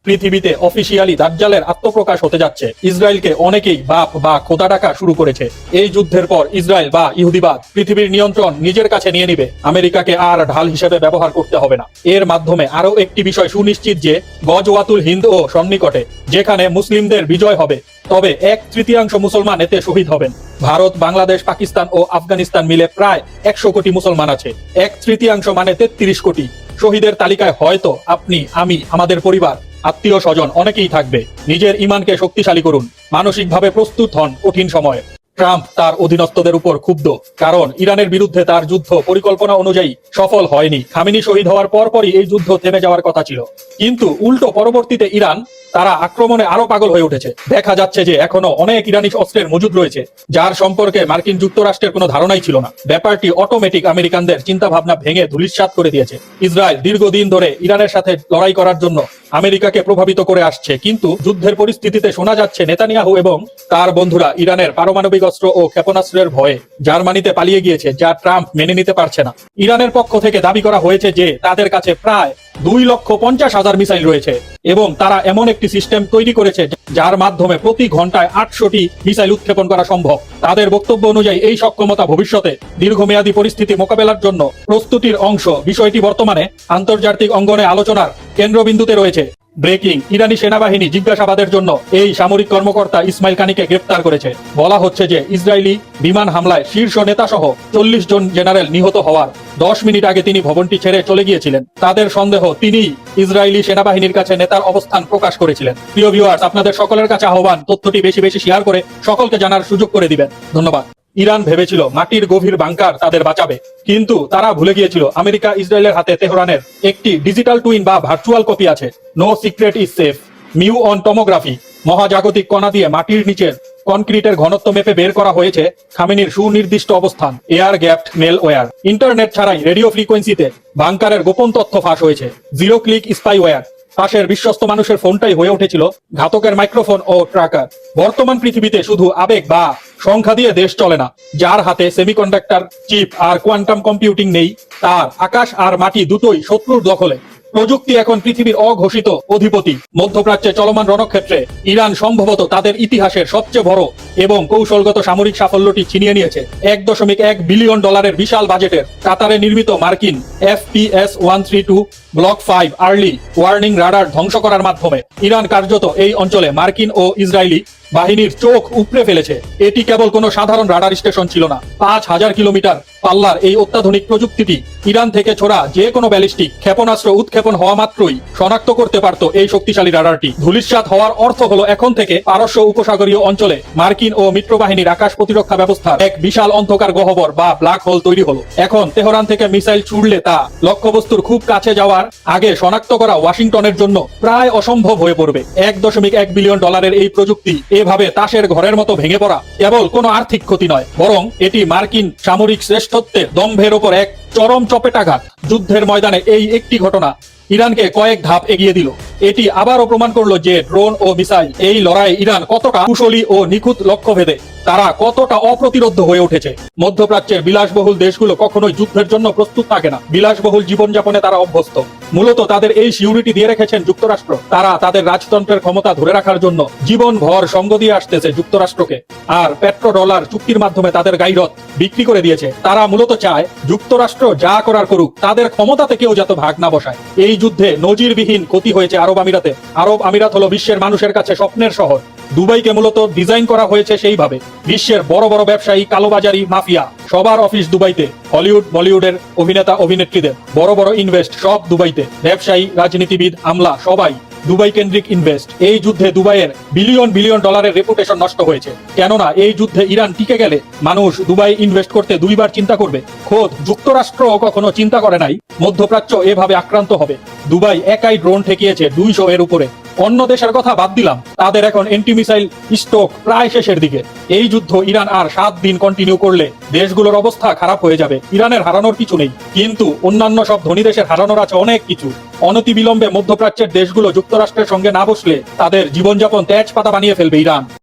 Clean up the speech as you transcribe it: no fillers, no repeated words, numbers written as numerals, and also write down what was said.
পৃথিবীতে অফিসিয়ালি দাজ্জালের আত্মপ্রকাশ হতে যাচ্ছে। ইসরায়েলকে অনেকেই বাপ বা খোদা ডাকা শুরু করেছে। এই যুদ্ধের পর ইসরায়েল বা ইহুদিবাদ পৃথিবীর নিয়ন্ত্রণ নিজের কাছে নিয়ে নিবে। আমেরিকাকে আর ঢাল হিসেবে ব্যবহার করতে হবে না। এর মাধ্যমে আরো একটি বিষয় সুনিশ্চিত যে গজওয়াতুল হিন্দ ও সন্নিকটে, যেখানে মুসলিমদের বিজয় হবে, তবে 1/3 মুসলমান এতে শহীদ হবেন। ভারত, বাংলাদেশ, পাকিস্তান ও আফগানিস্তান মিলে প্রায় 100 কোটি মুসলমান আছে। 1/3 মানে 33 কোটি। শহীদের তালিকায় হয়তো আপনি, আমি, আমাদের পরিবার, আত্মীয় স্বজন অনেকেই থাকবে। নিজের ইমানকে শক্তিশালী করুন, মানসিকভাবে প্রস্তুত হন কঠিন সময়ে। ট্রাম্প তার অধীনস্থদের উপর ক্ষুব্ধ, কারণ ইরানের বিরুদ্ধে তার যুদ্ধ পরিকল্পনা অনুযায়ী সফল হয়নি। খামেনি শহীদ হওয়ার পরপরই এই যুদ্ধ থেমে যাওয়ার কথা ছিল, কিন্তু উল্টো পরবর্তীতে ইরান তারা আক্রমণে আরো পাগল হয়ে উঠেছে। দেখা যাচ্ছে যে এখনো অনেক ইরানি অস্ত্রের মজুদ রয়েছে, যার সম্পর্কে মার্কিন যুক্তরাষ্ট্রের কোনো ধারণাই ছিল না। ব্যাপারটি অটোমেটিক আমেরিকানদের চিন্তা ভাবনা ভেঙে ধূলিসাৎ করে দিয়েছে। ইসরায়েল দীর্ঘদিন ধরে ইরানের সাথে লড়াই করার জন্য আমেরিকাকে প্রভাবিত করে আসছে, কিন্তু যুদ্ধের পরিস্থিতিতে শোনা যাচ্ছে নেতানিয়াহু এবং তার বন্ধুরা ইরানের পারমাণবিক অস্ত্র ও ক্ষেপণাস্ত্রের ভয়ে জার্মানিতে পালিয়ে গিয়েছে, যা ট্রাম্প মেনে নিতে পারছে না। ইরানের পক্ষ থেকে দাবি করা হয়েছে যে তাদের কাছে প্রায় 2,50,000 মিসাইল রয়েছে এবং তারা এমন একটি সিস্টেম তৈরি করেছে যার মাধ্যমে প্রতি ঘন্টায় 800টি মিসাইল উৎক্ষেপণ করা সম্ভব। তাদের বক্তব্য অনুযায়ী এই সক্ষমতা ভবিষ্যতে দীর্ঘমেয়াদী পরিস্থিতি মোকাবেলার জন্য প্রস্তুতির অংশ। বিষয়টি বর্তমানে আন্তর্জাতিক অঙ্গনে আলোচনার কেন্দ্রবিন্দুতে রয়েছে। ব্রেকিং: ইরানি সেনাবাহিনী জিজ্ঞাসাবাদের জন্য এই সামরিক কর্মকর্তা ইসমাইল কানিকে গ্রেফতার করেছে। বলা হচ্ছে যে ইসরায়েলি বিমান হামলায় শীর্ষ নেতা সহ 40 জন জেনারেল নিহত হওয়ার 10 মিনিট আগে তিনি ভবনটি ছেড়ে চলে গিয়েছিলেন। তাদের সন্দেহ তিনি ইসরায়েলি সেনাবাহিনীর কাছে নেতার অবস্থান প্রকাশ করেছিলেন। প্রিয় ভিউয়ার্স, আপনাদের সকলের কাছে আহ্বান, তথ্যটি বেশি বেশি শেয়ার করে সকলকে জানার সুযোগ করে দিবেন। ধন্যবাদ। ইরান ভেবেছিল মাটির গভীর বাংকার তাদের বাঁচাবে, কিন্তু তারা ভুলে গিয়েছিল আমেরিকা ইসরায়েলের হাতে তেহরানের একটি ডিজিটাল টুইন বা ভার্চুয়াল কপি আছে। No secret is safe. Muon tomography: মহাজাগতিক কণা দিয়ে মাটির নিচের কনক্রিটের ঘনত্ব মেপে বের করা হয়েছে খামেনির সুনির্দিষ্ট অবস্থান। এয়ার গ্যাপড মেলওয়্যার: ইন্টারনেট ছাড়াই রেডিও ফ্রিকোয়েন্সিতে বাংকারের গোপন তথ্য ফাঁস হয়েছে। জিরো ক্লিক স্পাইওয়্যার: পাশের বিশ্বস্ত মানুষের ফোনটাই হয়ে উঠেছিল ঘাতকের মাইক্রোফোন ও ট্র্যাকার। বর্তমান পৃথিবীতে শুধু আবেগ বা সংখ্যা দিয়ে দেশ চলে না। যার হাতে সেমিকন্ডাক্টর চিপ আর কোয়ান্টাম কম্পিউটিং নেই, তার আকাশ আর মাটি দুটোই শত্রুর দখলে। প্রযুক্তি এখন পৃথিবীর অঘোষিত অধিপতি। মধ্যপ্রাচ্যে চলমান রণক্ষেত্রে ইরান সম্ভবত তাদের ইতিহাসের সবচেয়ে বড় এবং কৌশলগত সামরিক সাফল্যটি ছিনিয়ে নিয়েছে। $1.1 বিলিয়ন বিশাল বাজেটের কাতারে নির্মিত মার্কিন FPS-132 block 5 early warning radar ধ্বংস করার মাধ্যমে ইরান কার্যত এই অঞ্চলে মার্কিন ও ইসরায়েলি বাহিনীর চোখ উপড়ে ফেলেছে। এটি কেবল কোনো সাধারণ রাডার স্টেশন ছিল না। 5000 কিলোমিটার পাল্লার এই অত্যাধুনিক প্রযুক্তিটি ইরান থেকে ছোড়া যে কোনো ব্যালিস্টিক ক্ষেপণাস্ত্র উৎক্ষেপণ হওয়া মাত্রই শনাক্ত করতে পারত। এই শক্তিশালী রাডারটি ধূলিসাৎ হওয়ার অর্থ হলো এখন থেকে পারস্য উপসাগরীয় অঞ্চলে মার্কিন ও মিত্র বাহিনীর আকাশ প্রতিরক্ষা ব্যবস্থার এক বিশাল অন্ধকার গহ্বর বা ব্ল্যাক হোল তৈরি হলো। এখন তেহরান থেকে মিসাইল ছুড়লে তা লক্ষ্যবস্তুর খুব কাছে যাওয়ার আগে শনাক্ত করা ওয়াশিংটনের জন্য প্রায় অসম্ভব হয়ে পড়বে। $1.1 বিলিয়ন এই প্রযুক্তি এভাবে তাসের ঘরের মতো ভেঙে পড়া কেবল কোনো আর্থিক ক্ষতি নয়, বরং এটি মার্কিন সামরিক শ্রেষ্ঠত্বের দম্ভের ওপর এক চরম চপেটাঘাত। যুদ্ধের ময়দানে এই একটি ঘটনা ইরানকে কয়েক ধাপ এগিয়ে দিল। এটি আবারও প্রমাণ করলো যে ড্রোন ও মিসাইল এই লড়াই ইরান কতটা কুশলী ও নিখুঁত লক্ষ্যভেদে তারা কতটা অপ্রতিরোধ্য হয়ে উঠেছে। মধ্যপ্রাচ্যের বিলাসবহুল দেশগুলো কখনোই যুদ্ধের জন্য প্রস্তুত থাকে না। বিলাসবহুল জীবনযাপনে তারা অভ্যস্ত। মূলত তাদের এই সিউরিটি দিয়ে রেখেছেন যুক্তরাষ্ট্র। তারা তাদের রাজতন্ত্রের ক্ষমতা ধরে রাখার জন্য জীবনভর সঙ্গ দিয়ে আসতেছে যুক্তরাষ্ট্রকে, আর পেট্রোডলার চুক্তির মাধ্যমে তাদের গাইরত বিক্রি করে দিয়েছে। তারা মূলত চায় যুক্তরাষ্ট্র যা করার করুক, তাদের ক্ষমতাতে কেউ যাতে ভাগ না বসায়। এই যুদ্ধে নজিরবিহীন ক্ষতি হয়েছে আরব আমিরাতে। আরব আমিরাত হলো বিশ্বের মানুষের কাছে স্বপ্নের শহর। দুবাইকে মূলত ডিজাইন করা হয়েছে সেইভাবে। বিশ্বের বড় বড় ব্যবসায়ী, কালোবাজারি, মাফিয়া সবার অফিস দুবাইতে। হলিউড বলিউডের অভিনেতা অভিনেত্রীদের বড় বড় ইনভেস্ট সব দুবাইতে। ব্যবসায়ী, রাজনীতিবিদ, আমলা সবাই দুবাই কেন্দ্রিক ইনভেস্ট। এই যুদ্ধে দুবাইয়ের বিলিয়ন বিলিয়ন ডলারের রেপুটেশন নষ্ট হয়েছে। কেননা এই যুদ্ধে ইরান টিকে গেলে মানুষ দুবাই ইনভেস্ট করতে দুইবার চিন্তা করবে। খোদ যুক্তরাষ্ট্র কখনো চিন্তা করে নাই মধ্যপ্রাচ্য এভাবে আক্রান্ত হবে। দুবাই একাই ড্রোন ঠেকিয়েছে 200 এর উপরে। অন্য দেশের কথা বাদ দিলাম, তাদের এখন এন্টি মিসাইল স্টক প্রায় শেষের দিকে। এই যুদ্ধ ইরান আর 7 দিন কন্টিনিউ করলে দেশগুলোর অবস্থা খারাপ হয়ে যাবে। ইরানের হারানোর কিছু নেই, কিন্তু অন্যান্য সব ধনী দেশের হারানোর আছে অনেক কিছু। অনতিবিলম্বে মধ্যপ্রাচ্যের দেশগুলো যুক্তরাষ্ট্রের সঙ্গে না বসলে তাদের জীবনযাপন তেজপাতা বানিয়ে ফেলবে ইরান।